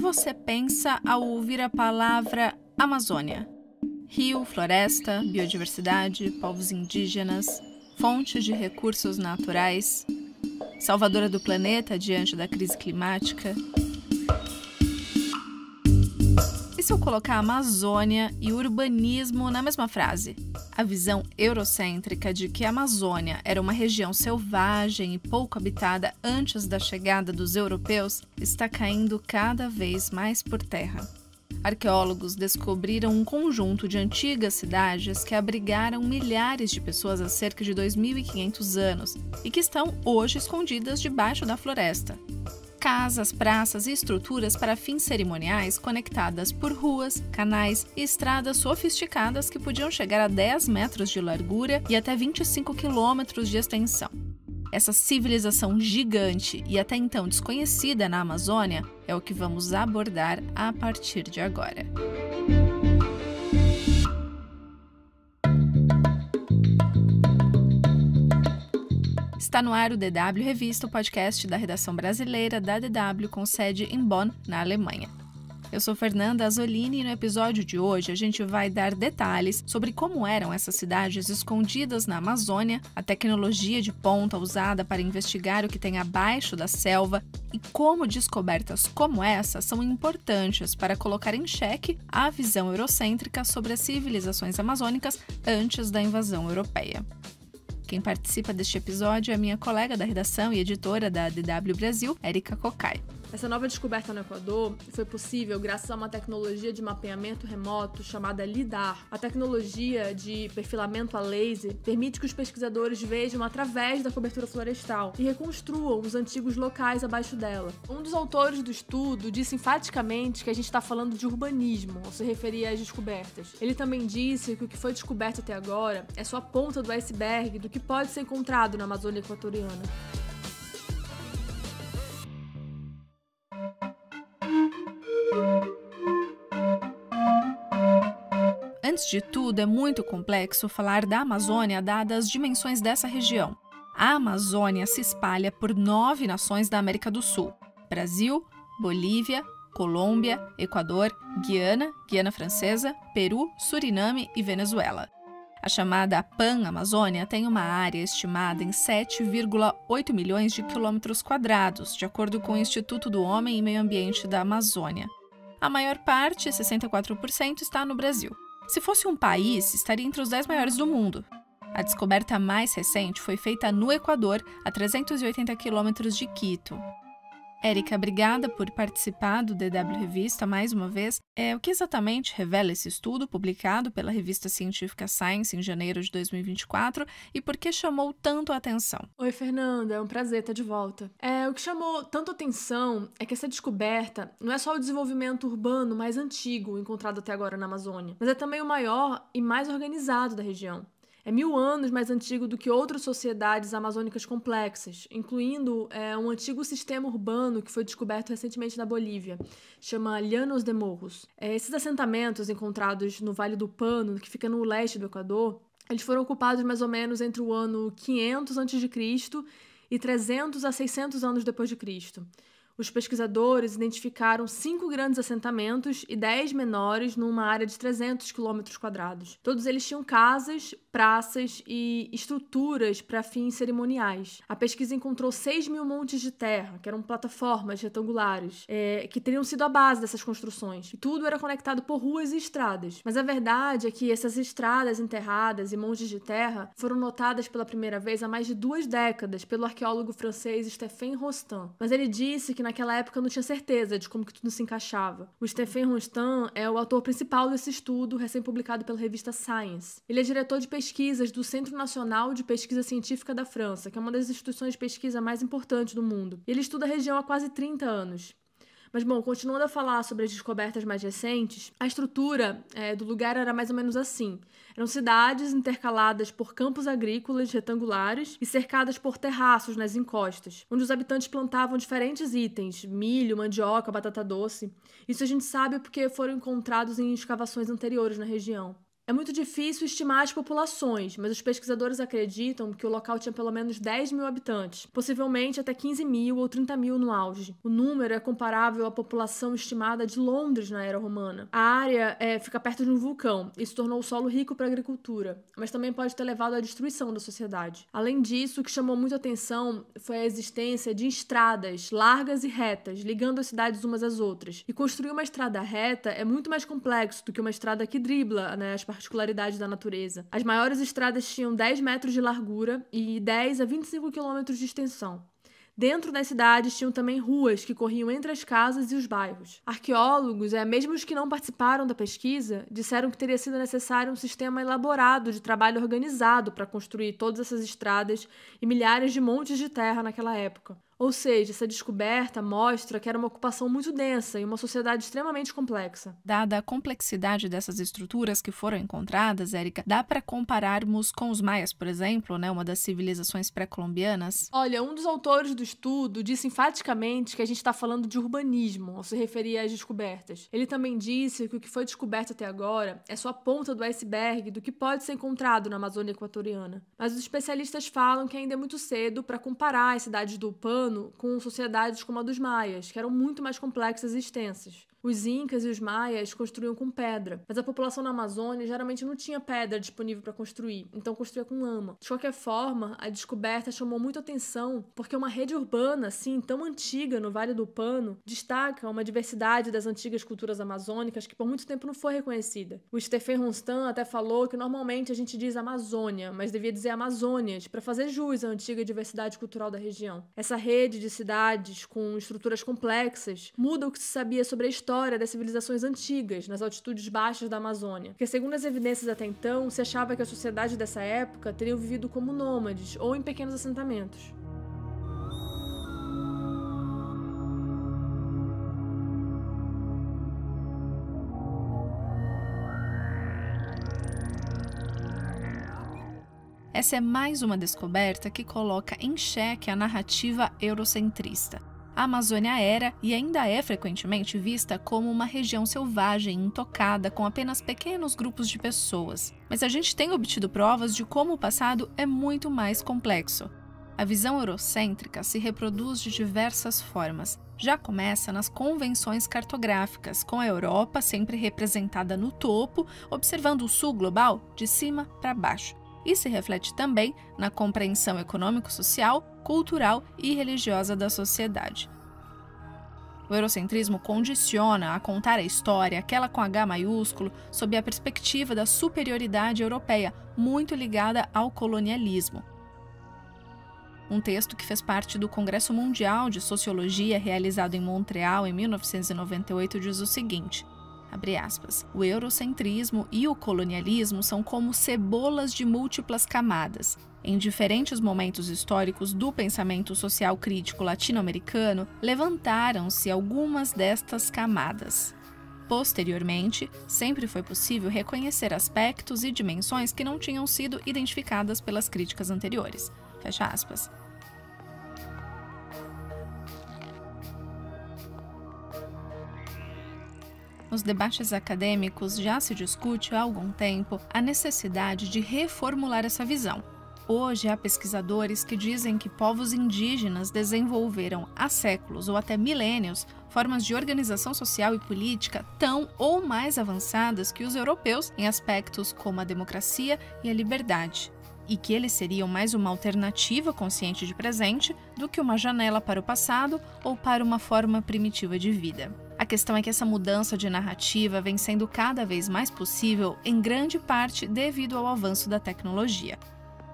você pensa ao ouvir a palavra Amazônia? Rio, floresta, biodiversidade, povos indígenas, fonte de recursos naturais, salvadora do planeta diante da crise climática. E se eu colocar Amazônia e urbanismo na mesma frase? A visão eurocêntrica de que a Amazônia era uma região selvagem e pouco habitada antes da chegada dos europeus está caindo cada vez mais por terra. Arqueólogos descobriram um conjunto de antigas cidades que abrigaram milhares de pessoas há cerca de 2.500 anos e que estão hoje escondidas debaixo da floresta. Casas, praças e estruturas para fins cerimoniais conectadas por ruas, canais e estradas sofisticadas que podiam chegar a 10 metros de largura e até 25 quilômetros de extensão. Essa civilização gigante e até então desconhecida na Amazônia é o que vamos abordar a partir de agora. Está no ar o DW Revista, o podcast da redação brasileira da DW com sede em Bonn, na Alemanha. Eu sou Fernanda Azzolini e no episódio de hoje a gente vai dar detalhes sobre como eram essas cidades escondidas na Amazônia, a tecnologia de ponta usada para investigar o que tem abaixo da selva e como descobertas como essa são importantes para colocar em xeque a visão eurocêntrica sobre as civilizações amazônicas antes da invasão europeia. Quem participa deste episódio é a minha colega da redação e editora da DW Brasil, Érica Cocai. Essa nova descoberta no Equador foi possível graças a uma tecnologia de mapeamento remoto chamada LIDAR. A tecnologia de perfilamento a laser permite que os pesquisadores vejam através da cobertura florestal e reconstruam os antigos locais abaixo dela. Um dos autores do estudo disse enfaticamente que a gente está falando de urbanismo ao se referir às descobertas. Ele também disse que o que foi descoberto até agora é só a ponta do iceberg do que pode ser encontrado na Amazônia equatoriana. Antes de tudo, é muito complexo falar da Amazônia dadas as dimensões dessa região. A Amazônia se espalha por 9 nações da América do Sul: Brasil, Bolívia, Colômbia, Equador, Guiana, Guiana Francesa, Peru, Suriname e Venezuela. A chamada Pan-Amazônia tem uma área estimada em 7,8 milhões de quilômetros quadrados, de acordo com o Instituto do Homem e Meio Ambiente da Amazônia. A maior parte, 64%, está no Brasil. Se fosse um país, estaria entre os 10 maiores do mundo. A descoberta mais recente foi feita no Equador, a 380 quilômetros de Quito. Érica, obrigada por participar do DW Revista mais uma vez. O que exatamente revela esse estudo publicado pela revista científica Science em janeiro de 2024 e por que chamou tanto a atenção? Oi, Fernanda, é um prazer estar de volta. O que chamou tanto a atenção é que essa descoberta não é só o desenvolvimento urbano mais antigo encontrado até agora na Amazônia, mas é também o maior e mais organizado da região. É 1000 anos mais antigo do que outras sociedades amazônicas complexas, incluindo um antigo sistema urbano que foi descoberto recentemente na Bolívia, chama Llanos de Morros. Esses assentamentos encontrados no Vale do Pano, que fica no leste do Equador, eles foram ocupados mais ou menos entre o ano 500 a.C. e 300 a 600 anos depois de Cristo. Os pesquisadores identificaram 5 grandes assentamentos e 10 menores numa área de 300 quilômetros quadrados. Todos eles tinham casas, praças e estruturas para fins cerimoniais. A pesquisa encontrou 6.000 montes de terra, que eram plataformas retangulares, que teriam sido a base dessas construções. E tudo era conectado por ruas e estradas. Mas a verdade é que essas estradas enterradas e montes de terra foram notadas pela primeira vez há mais de 2 décadas pelo arqueólogo francês Stéphane Rostand. Mas ele disse que naquela época não tinha certeza de como que tudo se encaixava. O Stéphane Rostand é o autor principal desse estudo, recém-publicado pela revista Science. Ele é diretor de pesquisas do Centro Nacional de Pesquisa Científica da França, que é uma das instituições de pesquisa mais importantes do mundo. Ele estuda a região há quase 30 anos. Mas, bom, continuando a falar sobre as descobertas mais recentes, a estrutura do lugar era mais ou menos assim. Eram cidades intercaladas por campos agrícolas retangulares e cercadas por terraços nas encostas, onde os habitantes plantavam diferentes itens, milho, mandioca, batata doce. Isso a gente sabe porque foram encontrados em escavações anteriores na região. É muito difícil estimar as populações, mas os pesquisadores acreditam que o local tinha pelo menos 10 mil habitantes, possivelmente até 15 mil ou 30 mil no auge. O número é comparável à população estimada de Londres na era romana. A área fica perto de um vulcão, e isso tornou o solo rico para a agricultura, mas também pode ter levado à destruição da sociedade. Além disso, o que chamou muito atenção foi a existência de estradas largas e retas, ligando as cidades umas às outras. E construir uma estrada reta é muito mais complexo do que uma estrada que dribla, as particularidades da natureza. As maiores estradas tinham 10 metros de largura e 10 a 25 quilômetros de extensão. Dentro das cidades tinham também ruas que corriam entre as casas e os bairros. Arqueólogos, mesmo os que não participaram da pesquisa, disseram que teria sido necessário um sistema elaborado de trabalho organizado para construir todas essas estradas e milhares de montes de terra naquela época. Ou seja, essa descoberta mostra que era uma ocupação muito densa e uma sociedade extremamente complexa. Dada a complexidade dessas estruturas que foram encontradas, Érica, dá para compararmos com os maias, por exemplo, uma das civilizações pré-colombianas? Olha, um dos autores do estudo disse enfaticamente que a gente está falando de urbanismo, ao se referir às descobertas. Ele também disse que o que foi descoberto até agora é só a ponta do iceberg do que pode ser encontrado na Amazônia equatoriana. Mas os especialistas falam que ainda é muito cedo para comparar as cidades do Pano com sociedades como a dos maias, que eram muito mais complexas e extensas. Os incas e os maias construíam com pedra, mas a população na Amazônia geralmente não tinha pedra disponível para construir, então construía com lama. De qualquer forma, a descoberta chamou muita atenção porque uma rede urbana assim tão antiga no Vale do Pano destaca uma diversidade das antigas culturas amazônicas que por muito tempo não foi reconhecida. O Stephen Ronstam até falou que normalmente a gente diz Amazônia, mas devia dizer Amazônias, para fazer jus à antiga diversidade cultural da região. Essa rede de cidades com estruturas complexas muda o que se sabia sobre a história das civilizações antigas nas altitudes baixas da Amazônia, porque segundo as evidências até então, se achava que a sociedade dessa época teriam vivido como nômades ou em pequenos assentamentos. Essa é mais uma descoberta que coloca em xeque a narrativa eurocentrista. A Amazônia era e ainda é frequentemente vista como uma região selvagem, intocada, com apenas pequenos grupos de pessoas. Mas a gente tem obtido provas de como o passado é muito mais complexo. A visão eurocêntrica se reproduz de diversas formas. Já começa nas convenções cartográficas, com a Europa sempre representada no topo, observando o sul global de cima para baixo. E se reflete também na compreensão econômico-social, cultural e religiosa da sociedade. O eurocentrismo condiciona a contar a história, aquela com H maiúsculo, sob a perspectiva da superioridade europeia, muito ligada ao colonialismo. Um texto que fez parte do Congresso Mundial de Sociologia, realizado em Montreal em 1998, diz o seguinte: abre aspas, o eurocentrismo e o colonialismo são como cebolas de múltiplas camadas. Em diferentes momentos históricos do pensamento social crítico latino-americano, levantaram-se algumas destas camadas. Posteriormente, sempre foi possível reconhecer aspectos e dimensões que não tinham sido identificadas pelas críticas anteriores. Fecha aspas. Nos debates acadêmicos já se discute há algum tempo a necessidade de reformular essa visão. Hoje há pesquisadores que dizem que povos indígenas desenvolveram há séculos ou até milênios formas de organização social e política tão ou mais avançadas que os europeus em aspectos como a democracia e a liberdade, e que eles seriam mais uma alternativa consciente de presente do que uma janela para o passado ou para uma forma primitiva de vida. A questão é que essa mudança de narrativa vem sendo cada vez mais possível, em grande parte devido ao avanço da tecnologia.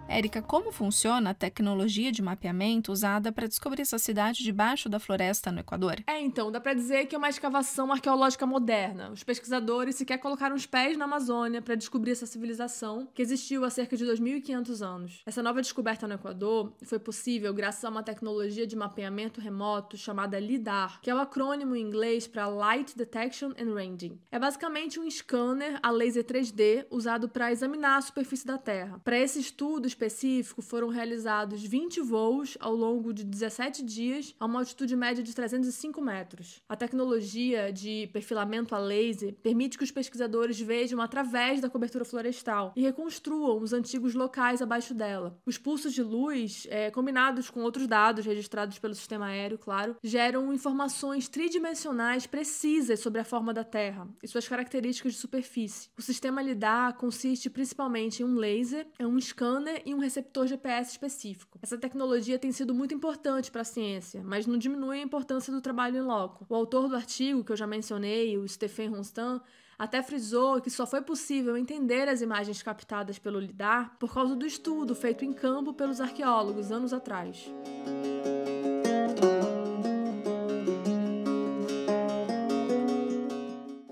Érica, como funciona a tecnologia de mapeamento usada para descobrir essa cidade debaixo da floresta no Equador? Então, dá para dizer que é uma escavação arqueológica moderna. Os pesquisadores sequer colocaram os pés na Amazônia para descobrir essa civilização que existiu há cerca de 2.500 anos. Essa nova descoberta no Equador foi possível graças a uma tecnologia de mapeamento remoto chamada LIDAR, que é o acrônimo em inglês para Light Detection and Ranging. É basicamente um scanner a laser 3D usado para examinar a superfície da Terra. Para esse estudo, os específico, foram realizados 20 voos ao longo de 17 dias a uma altitude média de 305 metros. A tecnologia de perfilamento a laser permite que os pesquisadores vejam através da cobertura florestal e reconstruam os antigos locais abaixo dela. Os pulsos de luz, combinados com outros dados registrados pelo sistema aéreo, claro, geram informações tridimensionais precisas sobre a forma da Terra e suas características de superfície. O sistema LiDAR consiste principalmente em um laser, um scanner e um receptor GPS específico. Essa tecnologia tem sido muito importante para a ciência, mas não diminui a importância do trabalho em loco. O autor do artigo, que eu já mencionei, o Stephen Ronstam, até frisou que só foi possível entender as imagens captadas pelo LiDAR por causa do estudo feito em campo pelos arqueólogos anos atrás.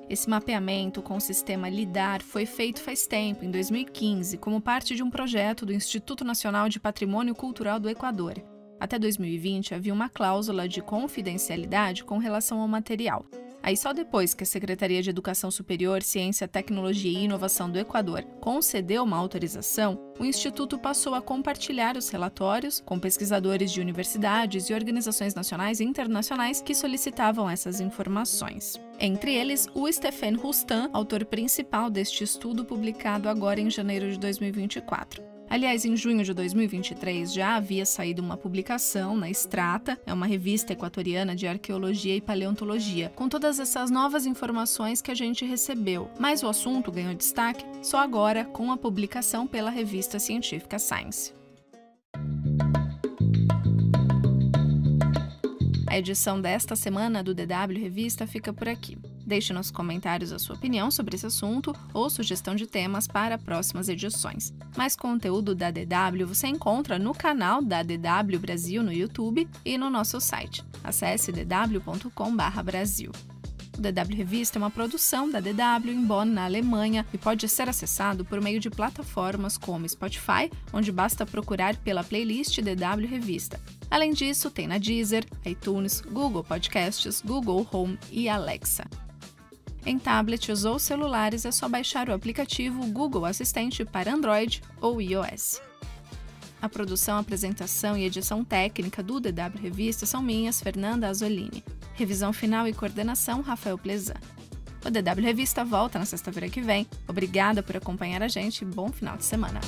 Esse mapeamento com o sistema LiDAR foi feito faz tempo, em 2015, como parte de um projeto do Instituto Nacional de Patrimônio Cultural do Equador. Até 2020, havia uma cláusula de confidencialidade com relação ao material. Aí só depois que a Secretaria de Educação Superior, Ciência, Tecnologia e Inovação do Equador concedeu uma autorização, o Instituto passou a compartilhar os relatórios com pesquisadores de universidades e organizações nacionais e internacionais que solicitavam essas informações. Entre eles, o Stephen Ronstam, autor principal deste estudo publicado agora em janeiro de 2024. Aliás, em junho de 2023 já havia saído uma publicação na Strata, uma revista equatoriana de arqueologia e paleontologia, com todas essas novas informações que a gente recebeu, mas o assunto ganhou destaque só agora com a publicação pela revista científica Science. A edição desta semana do DW Revista fica por aqui. Deixe nos comentários a sua opinião sobre esse assunto ou sugestão de temas para próximas edições. Mais conteúdo da DW você encontra no canal da DW Brasil no YouTube e no nosso site. Acesse dw.com/Brasil. O DW Revista é uma produção da DW em Bonn, na Alemanha, e pode ser acessado por meio de plataformas como Spotify, onde basta procurar pela playlist DW Revista. Além disso, tem na Deezer, iTunes, Google Podcasts, Google Home e Alexa. Em tablets ou celulares é só baixar o aplicativo Google Assistente para Android ou iOS. A produção, apresentação e edição técnica do DW Revista são minhas, Fernanda Azzolini. Revisão final e coordenação, Rafael Plezan. O DW Revista volta na sexta-feira que vem. Obrigada por acompanhar a gente e bom final de semana.